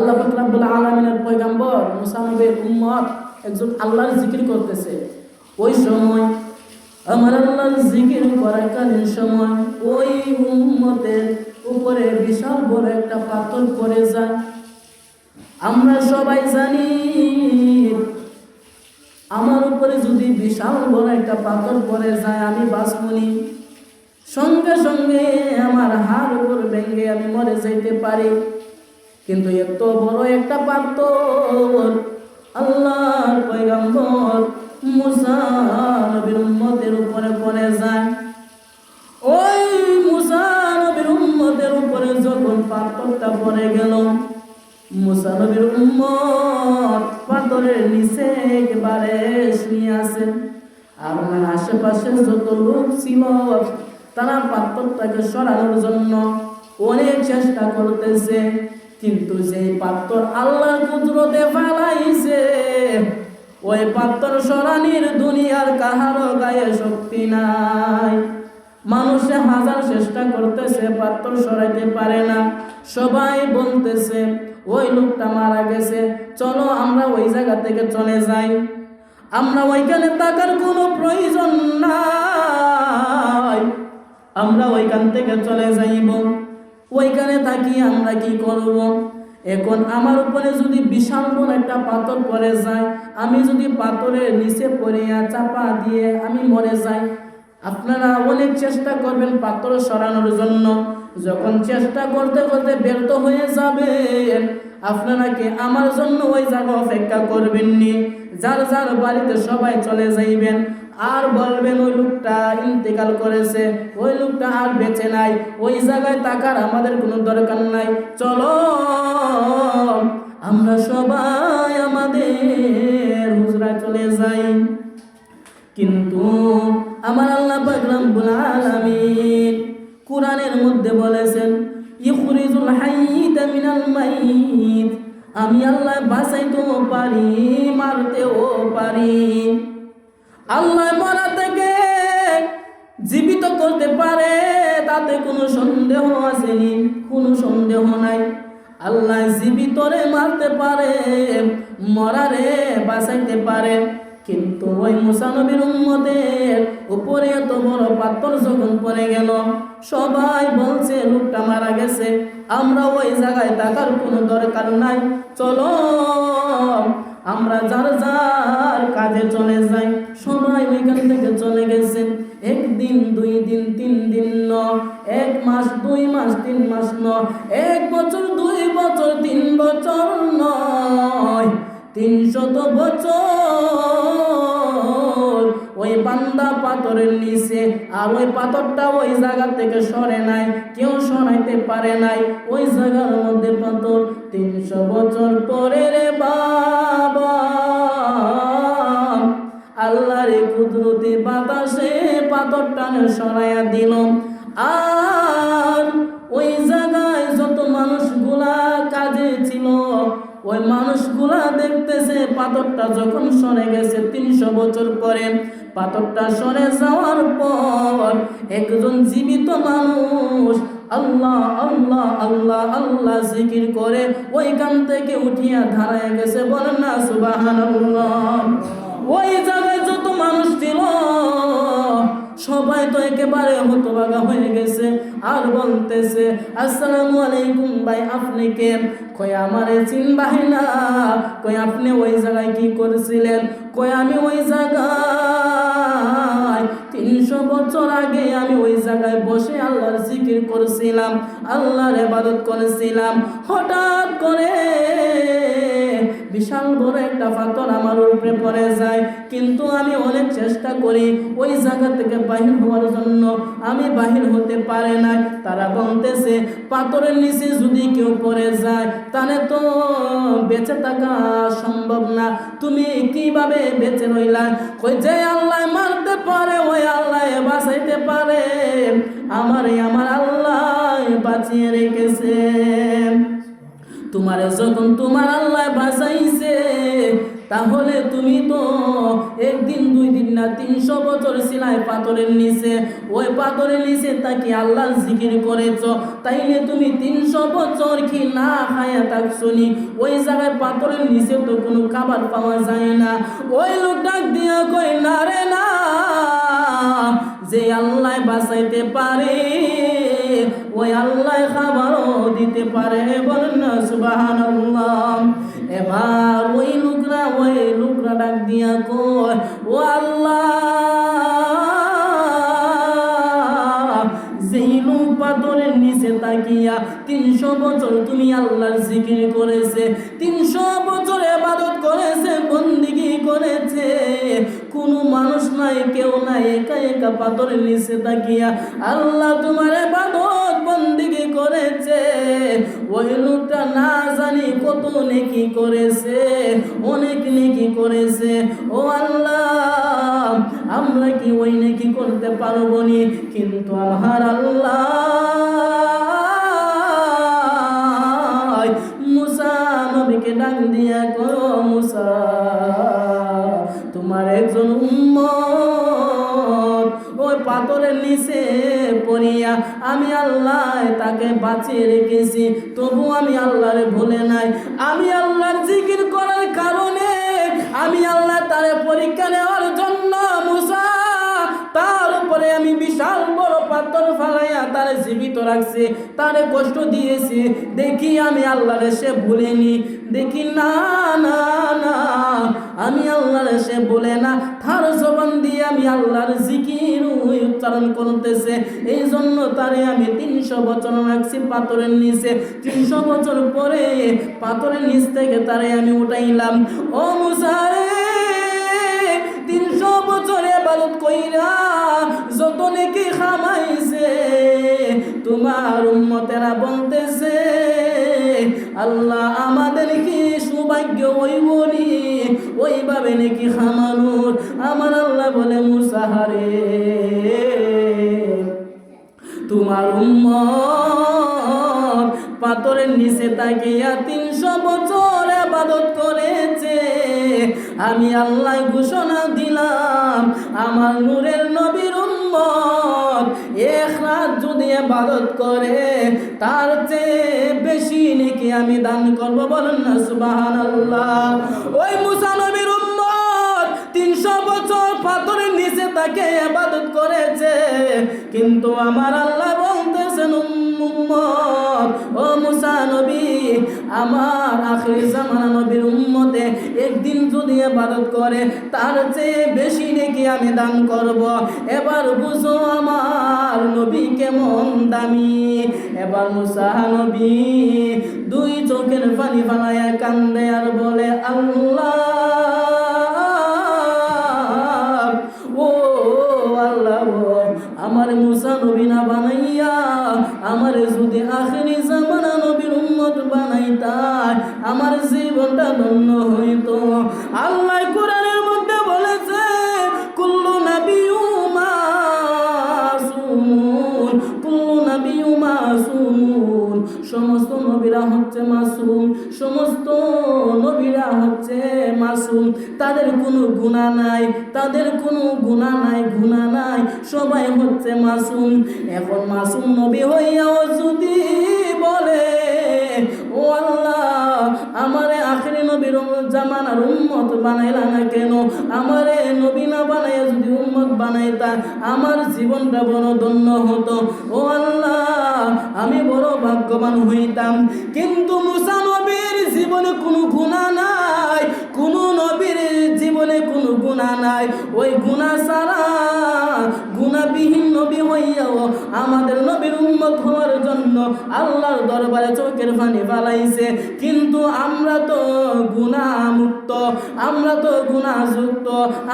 আল্লাহ পাক রব্বুল আলামিনের পয়গম্বর মুসা নবীর উম্মত একজন আল্লাহর জিকির করতেছে। ওই সময় আমার আল্লাহর জিকির করাকালীন সময় ওই উম্মতের উপরে বিশাল বড় একটা পাথর পড়ে যায়। আমরা সবাই জানি আমার উপরে যদি বিশাল বড় একটা পাথর পড়ে যায় আমি বাঁচবনি, সঙ্গে সঙ্গে আমার হাড় উপর ভেঙে আমি মরে যাইতে পারি। কিন্তু এত বড় একটা পাথর আল্লাহর পয়গম্বর মুসা নবীর উম্মতের উপরে পড়ে যায়। ওই মুসা নবীর উম্মতের উপরে যখন পাথরটা পড়ে গেল, মুসা নবীর উম্মত পাথরের নিচে একেবারে শুয়ে আছে। আর আমার আশেপাশে যত লোক ছিল তারা পাথরটাকে সরানোর জন্য অনেক চেষ্টা করতেছে, কিন্তু যে পাথর আল্লাহর কুদরতে ফেলাইছে ওই পাথর সরানির দুনিয়ার কাহারও গায়ে শক্তি নাই। মানুষে হাজার চেষ্টা করতেছে, পাথর সরাইতে পারে না। সবাই বলতেছে ওই লোকটা মারা গেছে, চলো আমরা ওই জায়গা থেকে চলে যাই, আমরা ওইখানে থাকার কোনো প্রয়োজন নাই, আমরা ওইখান থেকে চলে যাইব। ওইখানে থাকি আমরা কি করব? এখন আমার উপরে যদি বিশাল বড় একটা পাথর পড়ে যায়, আমি যদি পাথরের নিচে পড়িয়া চাপা দিয়ে আমি মরে যাই, আপনারা অনেক চেষ্টা করবেন পাথর সরানোর জন্য। যখন চেষ্টা করতে করতে ব্যর্থ হয়ে যাবেন, আপনারা কি আমার জন্য ওই জায়গা অপেক্ষা করবেননি? যার যার বাড়িতে সবাই চলে যাইবেন আর বলবেন ওই লোকটা ইন্তেকাল করেছে, ওই লোকটা আর বেঁচে নাই, ওই জায়গায় থাকার আমাদের কোনো দরকার নাই, চলো আমরা সবাই আমাদের হুজরায় চলে যাই। কিন্তু আমার আল্লাহ পাক রব্বুল আলামিন কুরআনের মধ্যে বলেছেন, ইখরিজুল হাইয়্যিতা মিনাল মাইয়িত, আমি আল্লাহ বাঁচাইতেও পারি, মারতেও পারি। আল্লাহ মরা থেকে জীবিত করতে পারে, তাতে কোনো সন্দেহ আসেনি, কোনো সন্দেহ নাই। আল্লাহ জীবিতরে মারতে পারে, মরারে বাঁচাইতে পারে। কিন্তু ওই মুসা নবীর উম্মতের উপরে এত বড় পাথর যখন পড়ে গেল, সবাই বলছে লোকটা মারা গেছে, আমরা ওই জায়গায় থাকার কোনো দরকার নাই, চলো আমরা যার যার কাজে চলে যাই। সবাই ওইখান থেকে চলে গেছেন। একদিন, 2 দিন, 3 দিন ন, 1 মাস, 2 মাস, 3 মাস ন, 1 বছর, 2 বছর, 3 বছর নয়, 300 বছর ওই বান্দা পাথরের নিচে, আর ওই পাথরটা ওই জায়গা থেকে সরে নাই, কেউ সরাইতে পারে নাই। ওই জায়গার মধ্যে পাথর 300 বছর পরে রে বাবা আল্লাহর কুদরতি বাতাসে পাথরটা সরাইয়া দিল। আর ওই জায়গায় যত মানুষগুলা কাজে ছিল, ওই মানুষগুলা দেখতেছে পাথরটা যখন সরে গেছে 300 বছর পরে, পাথরটা সরে যাওয়ার পর একজন জীবিত মানুষ আল্লাহ আল্লাহ আল্লাহ আল্লাহ জিকির করে ওইখান থেকে উঠিয়া দাঁড়ায় গেছে। বলেন না সুবহানাল্লাহ। ওই জায়গায় যত মানুষ ছিল সবাই তো একেবারে হতবাগা হয়ে গেছে, আর বলতেছে আসসালামু আলাইকুম ভাই, আপনি কে? কই আমারে চিনবাই না। কই আপনি ওই জায়গায় কি করেছিলেন? কই আমি ওই জায়গায় 300 বছর আগে আমি ওই জায়গায় বসে আল্লাহর জিকির করেছিলাম, আল্লাহর ইবাদত করেছিলাম। হঠাৎ করে বিশাল বড় একটা পাথর আমার উপরে পড়ে যায়, কিন্তু আমি অনেক চেষ্টা করি ওই জায়গা থেকে বাহির হওয়ার জন্য, আমি বাহির হতে পারে না। তারা বলতেছে পাথরের নিচে যদি কেউ পড়ে যায় তাহলে তো বেঁচে থাকা সম্ভব না, তুমি কিভাবে বেঁচে রইলা? কই যে আল্লাহ মারতে পারে ওই আল্লাহ বাঁচাইতে পারে, আমার আল্লাহ বাঁচিয়ে রেখেছে। তোমারে যখন তোমার আল্লাহ বাঁচাইছে, তাহলে তুমি তো একদিন 2 দিন না 300 বছর ছিলাই পাথরের নিচে। ওই পাথরের নিচে তাকে আল্লাহর জিকির করেছ, তাইলে তুমি 300 বছর কি না খায়া থাকছনি? ওই জায়গায় পাথরের নিচে তো কোনো খাবার পাওয়া যায় না। ওই লোক ডাক দিয়া কই, না রে না, যে আল্লাহ বাঁচাইতে পারে ওই আল্লাহ খাবারও দিতে পারে। বলেন না সুবহানাল্লাহ। এবার ওই লোকরা ডাক দিয়া কয়, ও আল্লাহ, যেই লোক পাথরের নিচে তাকিয়া 300 বছর তুমি আল্লাহর জিকির করেছে, 300 বছর ইবাদত করেছে, বন্দেগী করেছে, কোনো মানুষ নাই, কেউ নাই, একা একা পাথরের নিচে তাকিয়া আল্লাহ তোমার ইবাদত বন্দেগী করেছে। ওই লোকটা না জানি কত নেকি করেছে, অনেক নেকি করেছে। ও আল্লাহ, আমরা কি ওই নেকি করতে পারবো নি? কিন্তু আমার আল্লাহ মুসা নবীকে ডাক দিয়া করো, মুসা, তোমার একজন উম্মত ওই পাথরের নিচে পড়িয়া আমি আল্লাহ তাকে বাঁচিয়ে রেখেছি, তবু আমি আল্লাহরে ভুলে নাই। আমি আল্লাহর জিকির করার কারণে আমি আল্লাহ তারে পরীক্ষা নেওয়ার জন্য মুসা তার উপরে আমি বিশাল বড় পাথর ফালাইয়া তারে জীবিত রাখছি, তারে কষ্ট দিয়েছি। দেখি আমি আল্লাহরে সে ভুলেনি, দেখি না না না, আমি আল্লাহরে সে বলে না, তার জবান দিয়ে আমি আল্লাহর জিকির উচ্চারণ করতেছে। এই জন্য তারে আমি 300 বছর রাখছি পাথরের নিচে। 300 বছর পরে পাথরের নিচ থেকে তারে আমি উঠাইলাম। ও মুসা, 300 বছর ইবাদত কইরা যত নেকি খামাইছে, তোমার উম্মতেরা বলতেছে আল্লাহ আমাদের কি সৌভাগ্য হইবনি ওইভাবে নেকি খামানোর? আমার আল্লাহ বলে, মুসা রে, তোমার উম্মত পাথরের নিচে তাকিয়া 300 বছর ইবাদত করেছে। আমি আল্লাহ ঘোষণা দিলাম, আমার নূরের নবীর উম্মত এক রাত যদি ইবাদত করে তার চেয়ে বেশি নেকি আমি দান করব। বলেন না সুবহানাল্লাহ। ওই মুসা নবীর উম্মত 300 বছর পাথরের নিচে তাকে ইবাদত করেছে, কিন্তু আমার আল্লাহ বলতেছেন, উম্মত, ও মুসা নবী, আমার আখির জামানা নবীর উম্মতে একদিন যদি ইবাদত করে তার চেয়ে বেশি নেকি আমি দান করব। এবার বুঝো আমার নবী কেমন দামি। এবার মুসা নবী 2 চোখের পানি ফালাইয়া কান্দে আর বলে, আল্লাহ, ও আল্লাহ, আমার মুসা নবী না বানাইয়া আমার যদি আখিরি জামানা নবীর উম্মত বানাইতা আমার জীবনটা ধন্য হইতো। আল্লাহ কোরআনের মধ্যে বলেছে, কুল্লু নাবিয়্যু মাসুম, কুল্লু নাবিয়্যু মাসুম, সমস্ত নবীরা হচ্ছে মাসুম, সমস্ত নবীরা হচ্ছে মাসুম, তাদের কোনো গুনাহ নাই, তাদের কোনো গুনাহ নাই, গুনাহ নাই, সবাই হচ্ছে মাসুম। এখন মাসুম নবী হইয়াও যদি বলে, ও আল্লাহ, আমারে আখিরি নবীর জামানার উম্মত বানাইলা না কেন? আমারে নবী না বানাইয়া যদি উম্মত বানাইতা আমার জীবনটা বড় ধন্য হতো। ও আল্লাহ, আমি বড় ভাগ্যবান হইতাম। কিন্তু মুসা নবীর জীবনে কোনো গুনাহ নাই, কোনো নবীর জীবনে কোনো গুনাহ নাই। ওই গুনাহ ছাড়া, গুনাহবিহীন নবী হইয়াও আমাদের নবীর উম্মত হওয়ার জন্য আল্লাহর দরবারে চোখের পানি ফালাইছে। কিন্তু আমরা তো গুনাহ মুক্ত, আমরা তো গুনাহযুক্ত।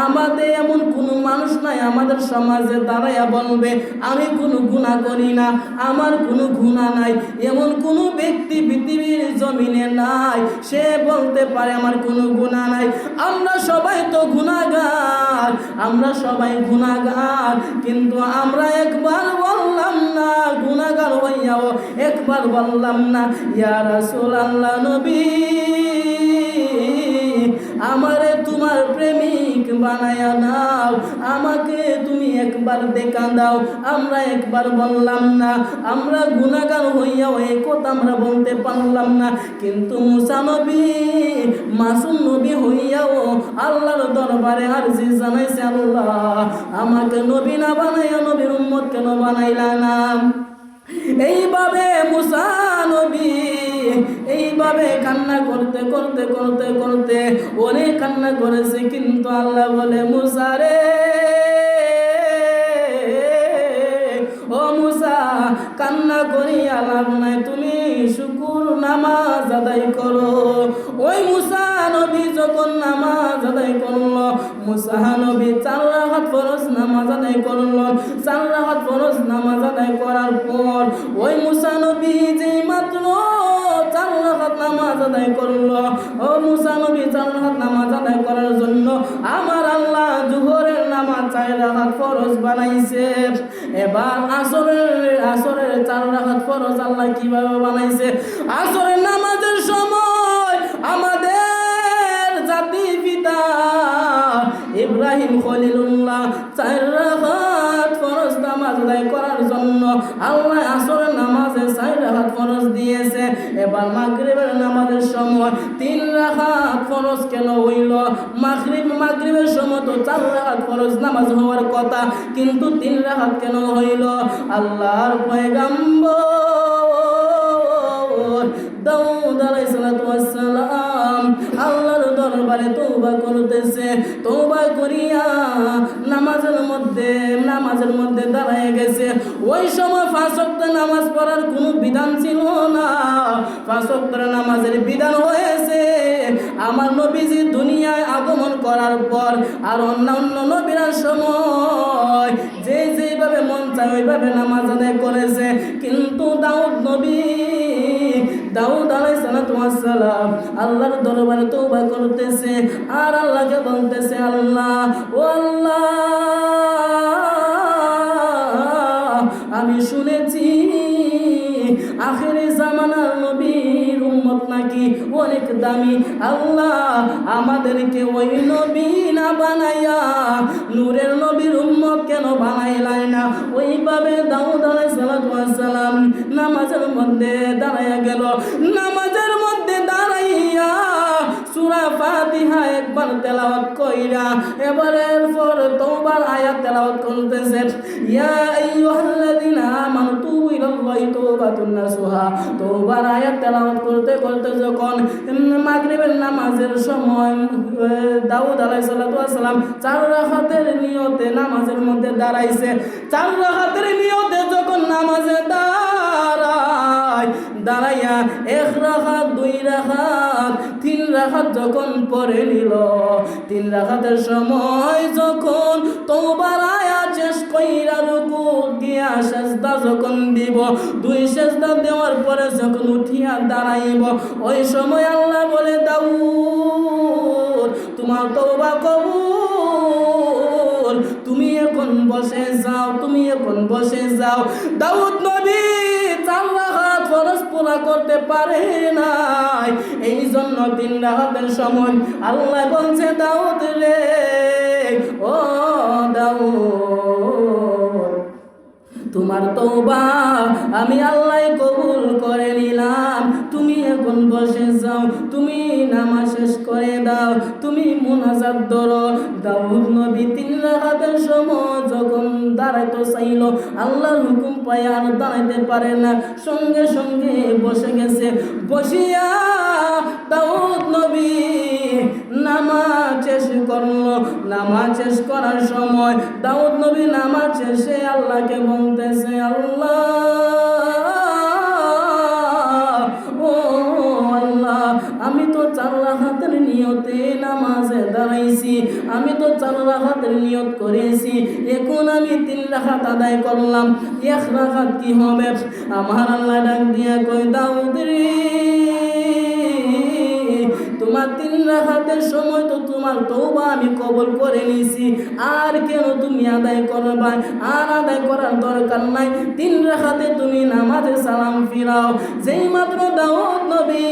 আমাদের এমন কোনো মানুষ নাই আমাদের সমাজে দাঁড়াইয়া বলবে আমি কোনো গুনাহ করি না, আমার কোনো গুনাহ নাই। এমন কোনো ব্যক্তি পৃথিবীর জমিনে নাই সে বলতে পারে আমার কোনো গুনাহ নাই। আমরা সবাই তো গুনাহগার, আমরা সবাই গুনাহগার, কিন্তু কিন্তু আমরা একবার বললাম না, গুনাহগার হইয়াও একবার বললাম না, ইয়া রাসূলুল্লাহ নবী আমারে তোমার প্রেমিক বানায়া নাও, আমাকে তুমি একবার দেখা দাও। আমরা একবার বললাম না, আমরা গুনাহগার হইয়াও এই কথা আমরা বলতে পারলাম না। কিন্তু মুসা নবী মাসুম নবী হইয়াও আল্লাহর দরবারে আরজি জানাইছে, আল্লাহ আমাকে নবী না বানাইয়া নবীর উম্মত কেন বানাইলা না? এইভাবে মুসা নবী এইভাবে কান্না করতে করতে করতে করতে অনেক কান্না করেছে। কিন্তু আল্লাহ বলে, মুসা রে, ও মুসা কান্না করিয়া লাভ নাই, তুমি শুকুর নামাজ আদায় করো। ওই মুসা নবী যখন নামাজ আদায় করলো, মুসা নবী 4 রাকাত ফরজ নামাজ আদায় করলো। 4 রাকাত ফরজ নামাজ আদায় করার পর ওই মুসা নবী যেই মাত্র 4 রাকাত নামাজ আদায় করলো, ও মুসা নবী 4 রাকাত নামাজ আদায় করার জন্য আমার আল্লাহ জোহরের নামাজ 4 রাকাত ফরজ বানাইছে। এবার আসরের 4 রাকাত ফরজ আল্লাহ কিভাবে বানাইছে? আসরের নামাজের সময় আমাদের জাতি পিতা ইব্রাহিম খলিলুল্লাহ 4 রাকাত ফরজ নামাজ আদায় করার জন্য আল্লাহ আসরের নামাজে 4 রাকাত ফরজ দিয়েছে। এবার মাগরিবের নামাজের সময় 3 রাকাত ফরজ কেন হইল? মাগরিবের সময় তো 4 রাকাত ফরজ নামাজ হওয়ার কথা, কিন্তু 3 রাকাত কেন হইল? আল্লাহর পয়গম্বর দাউদ আলাইহিস সালাতু ওয়াস সালাম আল্লাহর দরবারে তওবা করতেছে। তওবা করিয়া নামাজের মধ্যে দাঁড়ায় গেছে। ওই সময় 5 ওয়াক্ত নামাজ পড়ার কোনো বিধান ছিল না। 5 ওয়াক্ত নামাজের বিধান হয়েছে আমার নবীজি দুনিয়ায় আগমন করার পর। আর অন্যান্য নবীরা সময় যেভাবে মন চায় ওইভাবে নামাজ আদায় করেছে। কিন্তু দাউদ আলাইহিস সালাম আল্লাহর দরবারে তওবা করতেছে আর আল্লাহকে বলতেছে, আল্লাহ ও আল্লাহ আমি শুনেছি আখিরি জামানার নবীর উম্মত নাকি অনেক দামি। আল্লাহ আমাদেরকে ওই নবী না বানাইয়া নূরের নবীর উম্মত কেন বানাইলাই না? ওইভাবে দাউদ আলাইহিস সালাম নামাজের মধ্যে দাঁড়াইয়া গেল। নামাজের মধ্যে দাঁড়াইয়া সূরা ফাতিহা একবার তেলাওয়াত কইরা এবারের পর তওবার আয়াত তেলাওয়াত করতেছে, ইয়া আইয়ুহাল্লাযিনা আমানু তুবু ইলাল্লাহি তাওবাতুন নাসুহা। তওবার আয়াত তেলাওয়াত করতে করতে যখন মাগরিবের নামাজের সময় দাউদ আলাইহিস সালাম 4 রাকাতের নিয়তে নামাজের মধ্যে দাঁড়াইছে। 4 রাকাতের নিয়তে যখন নামাজে দাঁড়াইয়া 1 রাকাত 2 রাকাত 3 রাকাত যখন পড়ে নিল, 3 রাকাতের সময় যখন তওবার আয়াত শেষ কইরা রুকু দিয়া সিজদা যখন দিব, 2 সিজদা দেওয়ার পরে যখন উঠিয়া দাঁড়াইব, ওই সময় আল্লাহ বলে, দাউদ তোমার তওবা কবুল, তুমি এখন বসে যাও। দাউদ নবী 4 রাকাত ফরজ পুরা করতে পারে নাই। এই জন্য 3 রাকাতের সময় আল্লাহ বলছে, দাউদ রে, ও দাউদ তোমার তওবা আমি আল্লাহ কবুল করে নিলাম, তুমি এখন বসে যাও, তুমি নামাজ শেষ করে দাও, তুমি মুনাজাত ধরো। দাউদ নবী 3 রাকাতের সময় যখন দাঁড়াইতে চাইল, আল্লাহর হুকুম পায় আর দাঁড়াইতে পারে না, সঙ্গে সঙ্গে বসে গেছে। বসিয়া দাউদ নবী নামাজ শেষ করলো। নামাজ শেষ করার সময় দাউদ নবী নামাজ শেষে আল্লাহকে বলতেছে, আল্লাহ ও আল্লাহ আমি তো 4 রাকাতের নিয়তে নামাজে দাঁড়াইছি, আমি তো 4 রাকাতের নিয়ত করেছি, এখন আমি 3 রাকাত আদায় করলাম, 1 রাকাত কি হবে? আমার আল্লাহ ডাক দিয়া কই, দাউদ রে মা 3 রাকাতের সময় তো তোমার তওবা আমি কবুল করে নিয়েছি, আর কেন তুমি আদায় করবা? আর আদায় করার দরকার নাই। 3 রাকাতে তুমি নামাজে সালাম ফিরাও। যেই মাত্র দাউদ নবী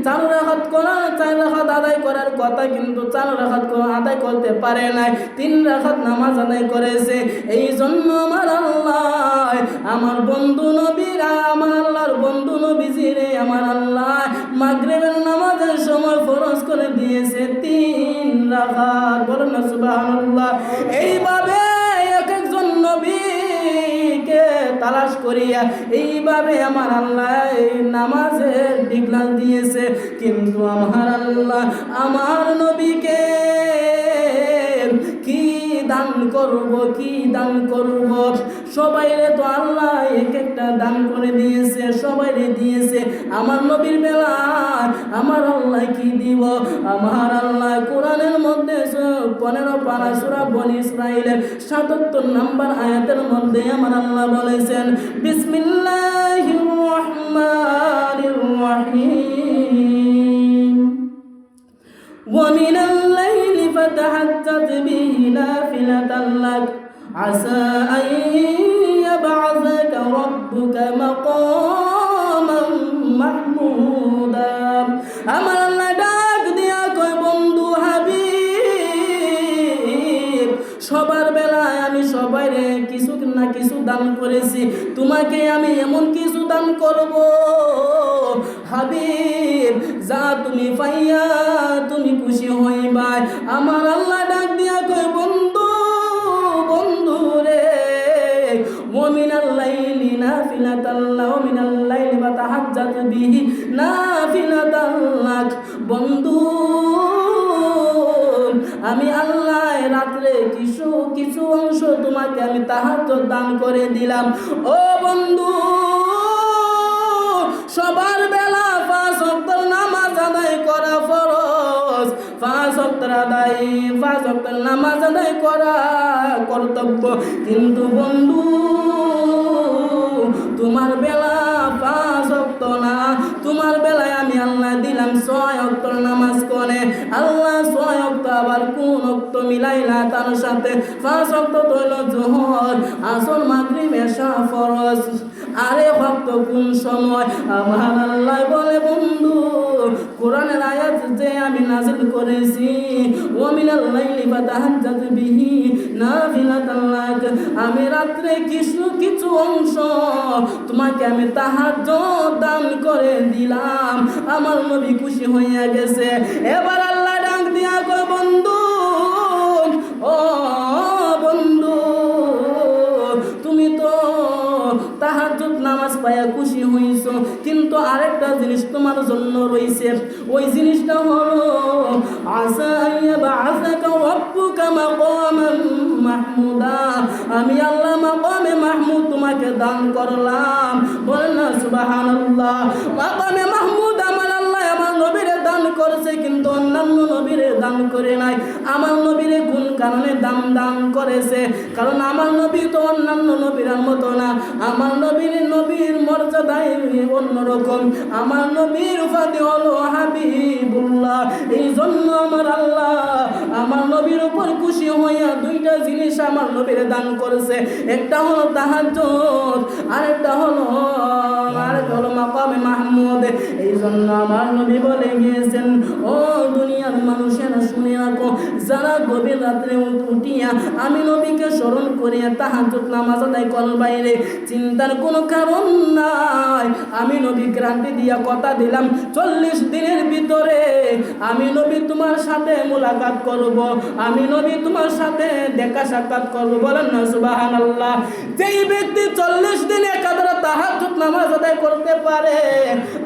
4 রাকাত করার 4 রাকাত আদায় করার কথা, কিন্তু 4 রাকাত আদায় করতে পারে নাই, 3 রাকাত নামাজ আদায় করেছে। এই জন্য আমার আল্লাহ, আমার বন্ধু নবীরা, আমার আল্লাহর বন্ধু নবীজিরে আমার আল্লাহ মাগরিবের নামাজের সময় ফরজ করে দিয়েছে 3 রাকাত। বলেন না সুবহানাল্লাহ। এইভাবে এক একজন নবীকে তালাশ করিয়া এইভাবে আমার আল্লাহ এই নামাজের ডিগলাল দিয়েছে। কিন্তু আমার আল্লাহ আমার নবীকে কি দান করব, কি দান করব? সবাইরে তো আল্লাহ এক একটা দান করে দিয়েছে, সবাইরে দিয়েছে। আমার নবীর বেলা আমার আল্লাহ কি দিব? আমার আল্লাহ কোরআনের মধ্যে 15 পারা সূরা বনী ইসরাঈলের 77 নম্বর আয়াতের মধ্যে আমার আল্লাহ বলেছেন, বিসমিল্লাহির রহমানির রহিম, ওয়া মিনাল লাইলি ফাতাহাজ্জাত বিহি নাফিলাতান লাক আসা আন ইয়াবআসাকা রাব্বুকা মাকামান মাহমুদা। আমার আল্লাহ ডাক দিয়া কয়, বন্ধু হাবিব, সবার বেলায় আমি সবাইরে কিছু না কিছু দান করেছি, তোমাকে আমি এমন কিছু দান করব হাবিব যা তুমি পাইয়া তুমি খুশি হইবা। আমার আল্লাহ ডাক দিয়া কয়, বন্ধু বন্ধু রে, ওমিনাল লাইলি নাফিলাতাল লাক, ওমিনাল লাইলি ফাতাহাজ্জাত বিহি নাফিলাতাল লাক। বন্ধু আমি আল্লাহ রাত্রে কিছু কিছু অংশ তোমাকে আমি তাহাজ্জুদ দান করে দিলাম। ও বন্ধু, সবার বেলা 5 ওয়াক্তের নামাজ আদায় করা ফরজ, 5 ওয়াক্তের নামাজ আদায় করা কর্তব্য। কিন্তু বন্ধু তোমার বেলা 5 ওয়াক্ত না, তোমার বেলায় আমি আল্লাহ দিলাম 6 ওয়াক্তের নামাজ করে। আল্লাহ 6 ওয়াক্ত আবার কোন ওয়াক্ত মিলাইলা তার সাথে? 5 ওয়াক্ত হইল যোহর, আসর, মাগরিব, এশা, ফরজ। আরে ওয়াক্ত কোন সময়? আমার আল্লাহ বলে, বন্ধু কোরআনের আয়াত যে আমি নাযিল করেছি, ওয়া মিনাল লাইলি ফাতাহাজ্জাত বিহি নাফিলাতান লাক, আমি রাত্রে কিছু কিছু অংশ তোমাকে আমি তাহাজ্জুদ দান করে দিলাম। আমার নবী খুশি হইয়া গেছে। এবার আল্লাহ ডাক দিয়া কয়, বন্ধু ও বন্ধু, তুমি তো তাহাজ্জুদ নামাজ পায়া খুশি হইছো, কিন্তু আরেকটা জিনিস তোমার জন্য রইছে। ওই জিনিসটা হলো আসা ইয়াবআসাকা রাব্বুকা মাকামান মাহমুদা, আমি আল্লাহ মাকামে মাহমুদ তোমাকে দান করলাম। বলেন না সুবহানাল্লাহ। মাকামে মাহমুদ আমার আল্লাহ আমার নবীরে দান করেছে, কিন্তু অন্যান্য নবীরে দান করে নাই। আমার নবীরে কোন কারণে দান করেছে? কারণ আমার নবী তো অন্যান্য নবীর মতো না। আমার নবীর মর্যাদায় অন্যরকম। আমার নবীর উপাধি হলো হাবিবুল্লাহ। এই জন্য আমার আল্লাহ আমার নবীর উপর খুশি হইয়া 2টা জিনিস আমার নবীরে দান করেছে। একটা হলো তাহাজ্জুদ, আরেকটা হলো মাকামে মাহমুদ। এই জন্য আমার নবী বলে গিয়েছেন, ও দুনিয়ার মানুষেরা শুনে রাখো, যারা গভীর রাত্রে উঠিয়া আমি নবীকে স্মরণ করিয়া তাহাজ্জুদ নামাজ আদায় করবাইরে, চিন্তার কোনো কারণ নাই। আমি নবী গ্যারান্টি দিয়া কথা দিলাম, 40 দিনের ভিতরে আমি নবী তোমার সাথে মুলাকাত করব, আমি নবী তোমার সাথে দেখা সাক্ষাৎ করব। বলেন না সুবহানাল্লাহ। যেই ব্যক্তি 40 দিন একাধারে তাহাজ্জুদ নামাজ আদায় করতে পারে,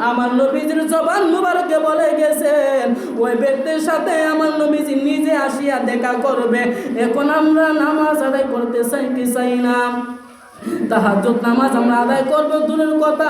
আমার নবীজির জবান মুবারকে বলে গেছেন, ওই ব্যক্তির সাথে আমার নবীজি নিজে আসিয়া দেখা করবে। এখন আমরা নামাজ আদায় করতে চাই কি চাই না? তাহাজ্জুদ নামাজ আমরা আদায় করব দূরের কথা,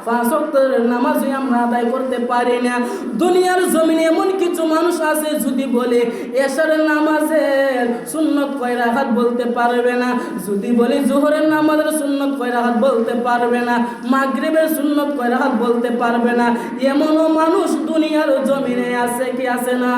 5 ওয়াক্তের নামাজই আমরা আদায় করতে পারি না। দুনিয়ার জমিনে এমন কিছু মানুষ আছে যদি বলে এশার নামাজের সুন্নত কয় রাকাত বলতে পারবে না, যদি বলি জোহরের নামাজের সুন্নত কয় রাকাত বলতে পারবে না, মাগরিবের সুন্নত কয় রাকাত বলতে পারবে না। এমনও মানুষ দুনিয়ার জমিনে আছে কি আছে না?